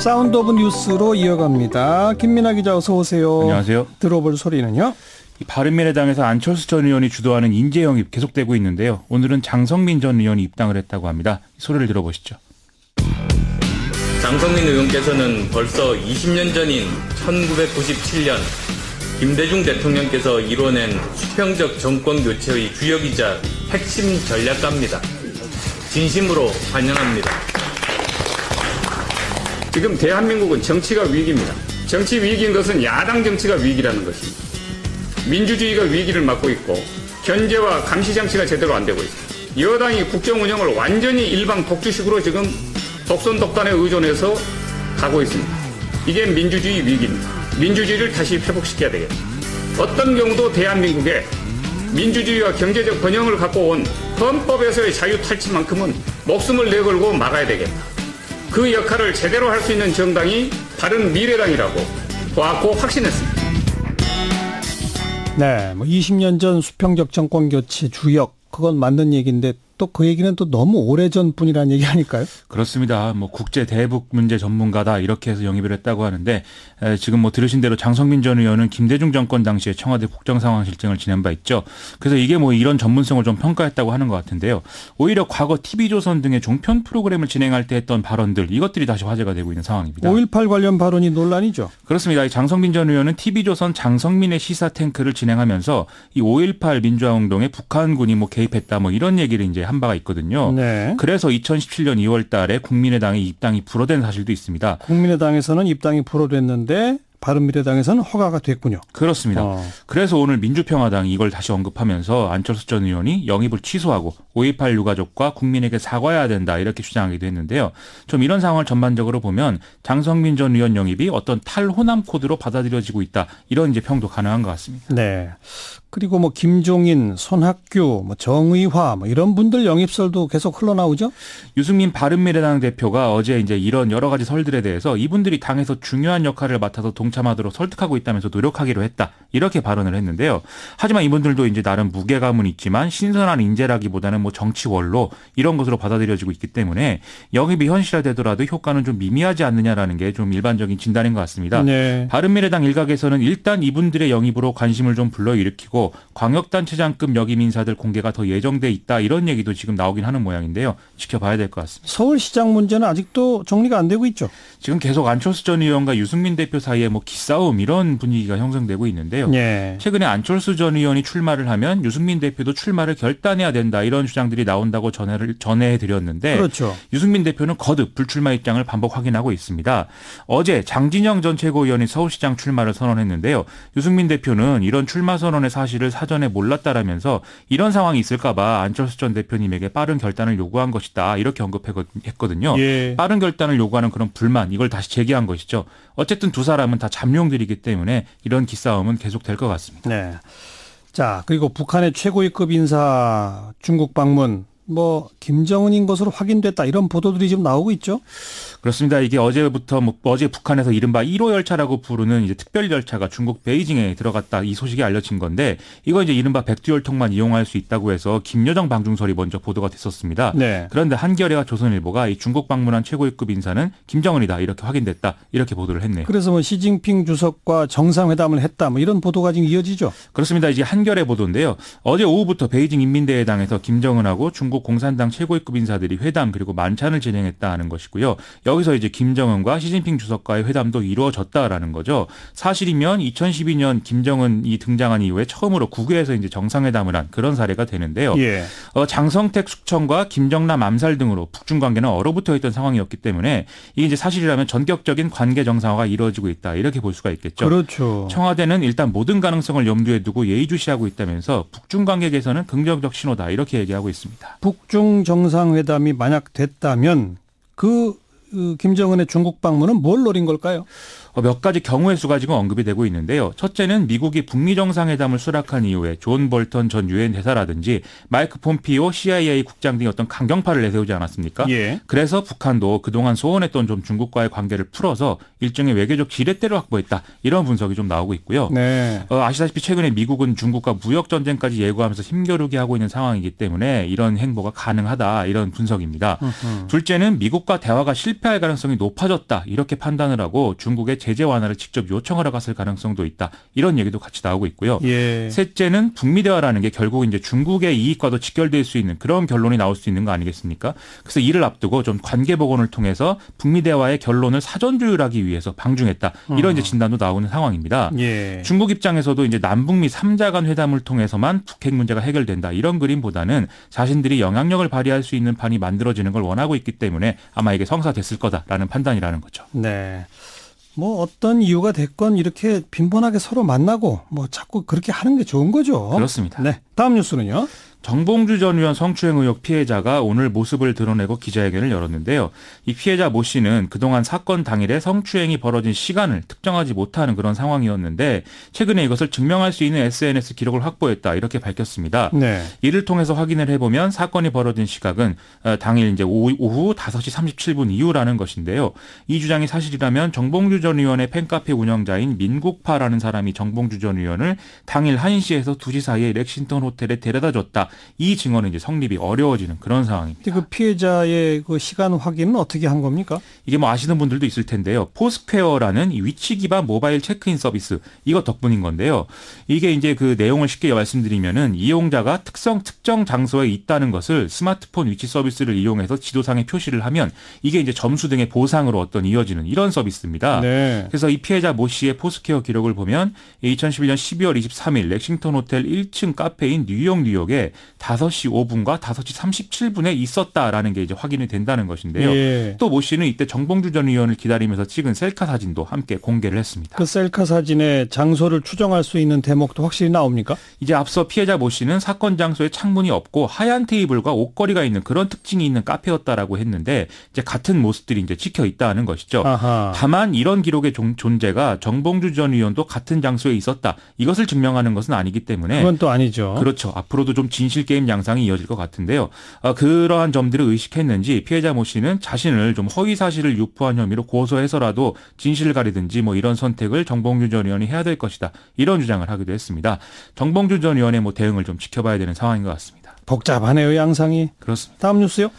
사운드 오브 뉴스로 이어갑니다. 김민아 기자 어서 오세요. 안녕하세요. 들어볼 소리는요? 바른미래당에서 안철수 전 의원이 주도하는 인재 영입 계속되고 있는데요. 오늘은 장성민 전 의원이 입당을 했다고 합니다. 소리를 들어보시죠. 장성민 의원께서는 벌써 20년 전인 1997년 김대중 대통령께서 이뤄낸 수평적 정권 교체의 주역이자 핵심 전략가입니다. 진심으로 환영합니다. 지금 대한민국은 정치가 위기입니다. 정치 위기인 것은 야당 정치가 위기라는 것입니다. 민주주의가 위기를 맞고 있고 견제와 감시 장치가 제대로 안 되고 있습니다. 여당이 국정 운영을 완전히 일방 독주식으로 지금 독선독단에 의존해서 가고 있습니다. 이게 민주주의 위기입니다. 민주주의를 다시 회복시켜야 되겠습니다. 어떤 경우도 대한민국에 민주주의와 경제적 번영을 갖고 온 헌법에서의 자유 탈취만큼은 목숨을 내걸고 막아야 되겠다. 그 역할을 제대로 할 수 있는 정당이 바른미래당이라고 보았고 확신했습니다. 네, 20년 전 수평적 정권 교체 주역, 그건 맞는 얘기인데 또 그 얘기는 또 너무 오래전 분이라는 얘기 아닐까요? 그렇습니다. 국제 대북 문제 전문가다 이렇게 해서 영입을 했다고 하는데 지금 들으신 대로 장성민 전 의원은 김대중 정권 당시에 청와대 국정상황실장을 지낸 바 있죠. 그래서 이게 이런 전문성을 좀 평가했다고 하는 것 같은데요. 오히려 과거 TV조선 등의 종편 프로그램을 진행할 때 했던 발언들 이것들이 다시 화제가 되고 있는 상황입니다. 5.18 관련 발언이 논란이죠? 그렇습니다. 장성민 전 의원은 TV조선 장성민의 시사 탱크를 진행하면서 이 5.18 민주화운동에 북한군이 개입했다 이런 얘기를 이제 한 바가 있거든요. 네. 그래서 2017년 2월 달에 국민의당의 입당이 불허된 사실도 있습니다. 국민의당에서는 입당이 불허됐는데 바른미래당에서는 허가가 됐군요. 그렇습니다. 그래서 오늘 민주평화당이 이걸 다시 언급하면서 안철수 전 의원이 영입을 취소하고 5.18 유가족과 국민에게 사과해야 된다 이렇게 주장하기도 했는데요. 좀 이런 상황을 전반적으로 보면 장성민 전 의원 영입이 어떤 탈호남 코드로 받아들여지고 있다. 이런 이제 평도 가능한 것 같습니다. 네. 그리고 김종인, 손학규, 정의화 이런 분들 영입설도 계속 흘러나오죠? 유승민 바른미래당 대표가 어제 이제 이런 여러 가지 설들에 대해서 이분들이 당에서 중요한 역할을 맡아서 동참하도록 설득하고 있다면서 노력하기로 했다. 이렇게 발언을 했는데요. 하지만 이분들도 이제 나름 무게감은 있지만 신선한 인재라기보다는 정치 원로 이런 것으로 받아들여지고 있기 때문에 영입이 현실화되더라도 효과는 좀 미미하지 않느냐라는 게 좀 일반적인 진단인 것 같습니다. 네. 바른미래당 일각에서는 일단 이분들의 영입으로 관심을 좀 불러일으키고 광역단체장급 역임 인사들 공개가 더 예정돼 있다 이런 얘기도 지금 나오긴 하는 모양인데요. 지켜봐야 될 것 같습니다. 서울시장 문제는 아직도 정리가 안 되고 있죠? 지금 계속 안철수 전 의원과 유승민 대표 사이에 기싸움 이런 분위기가 형성되고 있는데요. 네. 최근에 안철수 전 의원이 출마를 하면 유승민 대표도 출마를 결단해야 된다 이런 주장들이 나온다고 전해드렸는데 그렇죠. 유승민 대표는 거듭 불출마 입장을 반복 확인하고 있습니다. 어제 장진영 전 최고위원이 서울시장 출마를 선언했는데요. 유승민 대표는 이런 출마 선언의 사실을 사전에 몰랐다라면서 이런 상황이 있을까 봐 안철수 전 대표님에게 빠른 결단을 요구한 것이다 이렇게 언급했거든요. 예. 빠른 결단을 요구하는 그런 불만 이걸 다시 제기한 것이죠. 어쨌든 두 사람은 다 잠룡들이기 때문에 이런 기싸움은 계속될 것 같습니다. 네. 자, 그리고 북한의 최고위급 인사 중국 방문 김정은인 것으로 확인됐다 이런 보도들이 지금 나오고 있죠? 그렇습니다. 이게 어제부터 어제 북한에서 이른바 1호 열차라고 부르는 이제 특별 열차가 중국 베이징에 들어갔다 이 소식이 알려진 건데 이거 이제 이른바 백두열통만 이용할 수 있다고 해서 김여정 방중설이 먼저 보도가 됐었습니다. 네. 그런데 한겨레와 조선일보가 이 중국 방문한 최고위급 인사는 김정은이다 이렇게 확인됐다 이렇게 보도를 했네요. 그래서 시진핑 주석과 정상회담을 했다 이런 보도가 지금 이어지죠? 그렇습니다. 이제 한겨레 보도인데요. 어제 오후부터 베이징 인민대회당에서 김정은하고 중국 공산당 최고위급 인사들이 회담 그리고 만찬을 진행했다는 것이고요. 여기서 이제 김정은과 시진핑 주석과의 회담도 이루어졌다라는 거죠. 사실이면 2012년 김정은이 등장한 이후에 처음으로 국외에서 이제 정상회담을 한 그런 사례가 되는데요. 예. 장성택 숙청과 김정남 암살 등으로 북중 관계는 얼어붙어 있던 상황이었기 때문에 이게 이제 사실이라면 전격적인 관계 정상화가 이루어지고 있다 이렇게 볼 수가 있겠죠. 그렇죠. 청와대는 일단 모든 가능성을 염두에 두고 예의주시하고 있다면서 북중 관계 개선은 긍정적 신호다 이렇게 얘기하고 있습니다. 북중 정상회담이 만약 됐다면 김정은의 중국 방문은 뭘 노린 걸까요? 몇 가지 경우의 수가 지금 언급이 되고 있는데요. 첫째는 미국이 북미 정상회담을 수락한 이후에 존 볼턴 전 유엔 대사라든지 마이크 폼피오 CIA 국장 등이 어떤 강경파를 내세우지 않았습니까? 예. 그래서 북한도 그동안 소원했던 좀 중국과의 관계를 풀어서 일종의 외교적 지렛대를 확보했다. 이런 분석이 좀 나오고 있고요. 네. 아시다시피 최근에 미국은 중국과 무역 전쟁까지 예고하면서 힘겨루게 하고 있는 상황이기 때문에 이런 행보가 가능하다. 이런 분석입니다. 둘째는 미국과 대화가 실패할 가능성이 높아졌다. 이렇게 판단을 하고 중국의 제재 완화를 직접 요청하러 갔을 가능성도 있다. 이런 얘기도 같이 나오고 있고요. 예. 셋째는 북미 대화라는 게 결국 이제 중국의 이익과도 직결될 수 있는 그런 결론이 나올 수 있는 거 아니겠습니까? 그래서 이를 앞두고 좀 관계 복원을 통해서 북미 대화의 결론을 사전 조율하기 위해서 방중했다. 이런 이제 진단도 나오는 상황입니다. 예. 중국 입장에서도 이제 남북미 3자 간 회담을 통해서만 북핵 문제가 해결된다. 이런 그림보다는 자신들이 영향력을 발휘할 수 있는 판이 만들어지는 걸 원하고 있기 때문에 아마 이게 성사됐을 거다라는 판단이라는 거죠. 네. 뭐 어떤 이유가 됐건 이렇게 빈번하게 서로 만나고 뭐 자꾸 그렇게 하는 게 좋은 거죠. 그렇습니다. 네. 다음 뉴스는요. 정봉주 전 의원 성추행 의혹 피해자가 오늘 모습을 드러내고 기자회견을 열었는데요. 이 피해자 모 씨는 그동안 사건 당일에 성추행이 벌어진 시간을 특정하지 못하는 그런 상황이었는데 최근에 이것을 증명할 수 있는 SNS 기록을 확보했다. 이렇게 밝혔습니다. 네. 이를 통해서 확인을 해보면 사건이 벌어진 시각은 당일 이제 오후 5시 37분 이후라는 것인데요. 이 주장이 사실이라면 정봉주 전 의원의 팬카페 운영자인 민국파라는 사람이 정봉주 전 의원을 당일 1시에서 2시 사이에 렉싱턴 호텔에 데려다 줬다. 이 증언은 이제 성립이 어려워지는 그런 상황입니다. 그 피해자의 그 시간 확인은 어떻게 한 겁니까? 이게 뭐 아시는 분들도 있을 텐데요. 포스퀘어라는 이 위치 기반 모바일 체크인 서비스 이거 덕분인 건데요. 이게 이제 그 내용을 쉽게 말씀드리면은 이용자가 특정 장소에 있다는 것을 스마트폰 위치 서비스를 이용해서 지도상에 표시를 하면 이게 이제 점수 등의 보상으로 어떤 이어지는 이런 서비스입니다. 네. 그래서 이 피해자 모 씨의 포스퀘어 기록을 보면 2011년 12월 23일 렉싱턴 호텔 1층 카페인 뉴욕에 5시 5분과 5시 37분에 있었다라는 게 이제 확인이 된다는 것인데요. 예. 또 모 씨는 이때 정봉주 전 의원을 기다리면서 찍은 셀카 사진도 함께 공개를 했습니다. 그 셀카 사진의 장소를 추정할 수 있는 대목도 확실히 나옵니까? 이제 앞서 피해자 모 씨는 사건 장소에 창문이 없고 하얀 테이블과 옷걸이가 있는 그런 특징이 있는 카페였다라고 했는데 이제 같은 모습들이 이제 찍혀 있다는 것이죠. 아하. 다만 이런 기록의 존재가 정봉주 전 의원도 같은 장소에 있었다. 이것을 증명하는 것은 아니기 때문에 그건 또 아니죠. 그렇죠. 앞으로도 좀 진실 게임 양상이 이어질 것 같은데요. 그러한 점들을 의식했는지 피해자 모 씨는 자신을 좀 허위 사실을 유포한 혐의로 고소해서라도 진실을 가리든지 뭐 이런 선택을 정봉주 전 의원이 해야 될 것이다. 이런 주장을 하기도 했습니다. 정봉주 전 의원의 뭐 대응을 좀 지켜봐야 되는 상황인 것 같습니다. 복잡하네요, 양상이. 그렇습니다. 다음 뉴스요.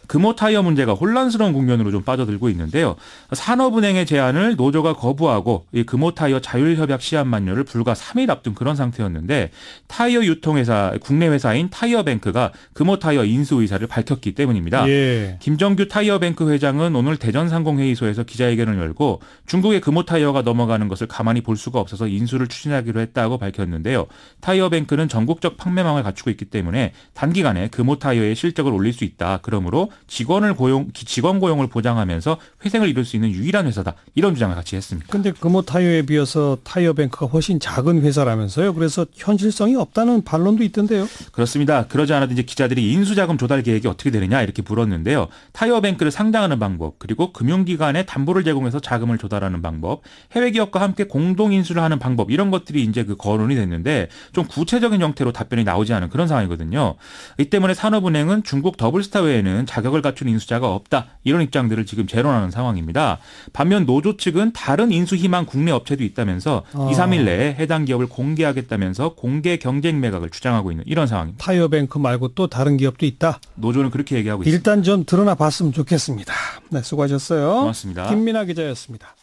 금호 타이어 문제가 혼란스러운 국면으로 좀 빠져들고 있는데요. 산업은행의 제안을 노조가 거부하고 이 금호 타이어 자율협약 시한 만료를 불과 3일 앞둔 그런 상태였는데 타이어 유통회사 국내 회사인 타이어뱅크가 금호 타이어 인수 의사를 밝혔기 때문입니다. 예. 김정규 타이어뱅크 회장은 오늘 대전상공회의소에서 기자회견을 열고 중국의 금호 타이어가 넘어가는 것을 가만히 볼 수가 없어서 인수를 추진하기로 했다고 밝혔는데요. 타이어뱅크는 전국적 판매망을 갖추고 있기 때문에 단기간에 금호 타이어의 실적을 올릴 수 있다. 그러므로 직원 고용을 보장하면서 회생을 이룰 수 있는 유일한 회사다. 이런 주장을 같이 했습니다. 근데 금호 타이어에 비해서 타이어뱅크가 훨씬 작은 회사라면서요. 그래서 현실성이 없다는 반론도 있던데요. 그렇습니다. 그러지 않아도 이제 기자들이 인수자금 조달 계획이 어떻게 되느냐 이렇게 물었는데요. 타이어뱅크를 상장하는 방법, 그리고 금융기관에 담보를 제공해서 자금을 조달하는 방법, 해외 기업과 함께 공동 인수를 하는 방법 이런 것들이 이제 그 거론이 됐는데 좀 구체적인 형태로 답변이 나오지 않은 그런 상황이거든요. 이 때문에 산업은행은 중국 더블스타 외에는 자격을 갖춘 인수자가 없다. 이런 입장들을 지금 재론하는 상황입니다. 반면 노조 측은 다른 인수 희망 국내 업체도 있다면서 2, 3일 내에 해당 기업을 공개하겠다면서 공개 경쟁 매각을 주장하고 있는 이런 상황입니다. 타이어뱅크 말고 또 다른 기업도 있다. 노조는 그렇게 얘기하고 있습니다. 일단 좀 드러나 봤으면 좋겠습니다. 네, 수고하셨어요. 고맙습니다. 김민아 기자였습니다.